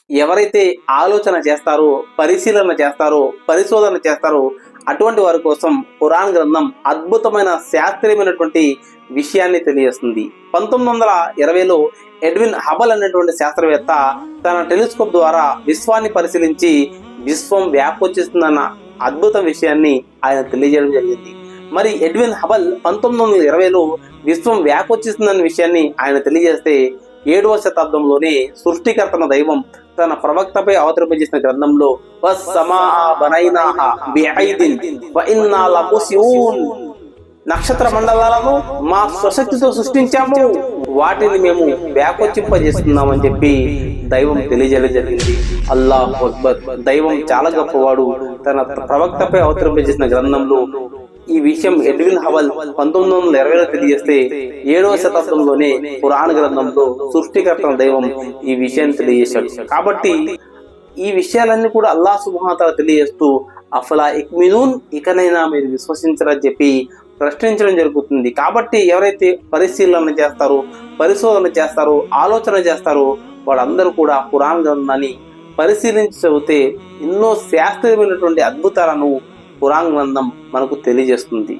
ఎవరైతే ఆలోచన చేస్తారో, పరిశీలన చేస్తారో, పరిశోధన చేస్తారో అటువంటి వారి కోసం ఖురాన్ గ్రంథం అద్భుతమైన శాస్త్రీయమైనటువంటి విషయాన్ని తెలియజేస్తుంది. 1920లో ఎడ్విన్ హబల్ అనేటువంటి శాస్త్రవేత్త తన టెలిస్కోప్ ద్వారా విశ్వాన్ని పరిశీలించి విశ్వం వ్యాపించేస్తుందన్న అద్భుత విషయాన్ని ఆయన తెలియజేయడం జరిగింది. మరి ఎడ్విన్ హబల్ 1920లో విశ్వం వ్యాపించేస్తుందన్న విషయాన్ని ఆయన తెలియజేస్తే 7వ శతాబ్దంలోనే సృష్టికర్తన దైవం తన ప్రవక్తపై అవతరింపజేసిన గ్రంథంలో నక్షత్ర మండలాలను మా స్వశక్తితో సృష్టించాము, వాటిని మేము వ్యాపింపజేస్తున్నామని చెప్పి దైవం తెలియజేయడం జరిగింది. అల్లాహ్ అక్బర్. దైవం చాలా గొప్పవాడు. తన ప్రవక్తపై అవతరింపజేసిన గ్రంథంలో ఈ విషయం ఎడ్విన్ హబల్ 1920లో తెలియజేస్తే 7వ శతాబ్దంలోనే ఖురాన్ గ్రంథంలో సృష్టికర్త దైవం ఈ విషయాన్ని తెలియజేశాడు. కాబట్టి ఈ విషయాలన్నీ కూడా అల్లాహ్ సుబ్హానహు వ తఆలా తెలియజేస్తూ అఫలా యుమినూన్, ఇకనైనా మీరు విశ్వసించరని చెప్పి ప్రశ్నించడం జరుగుతుంది. కాబట్టి ఎవరైతే పరిశీలన చేస్తారో, పరిశోధన చేస్తారో, ఆలోచన చేస్తారో వాళ్ళందరూ కూడా ఖురాన్ గ్రంథాన్ని పరిశీలించి చదివితే ఎన్నో శాస్త్రీయమైనటువంటి అద్భుతాలను ఖురాన్ గ్రంథం మనకు తెలియజేస్తుంది.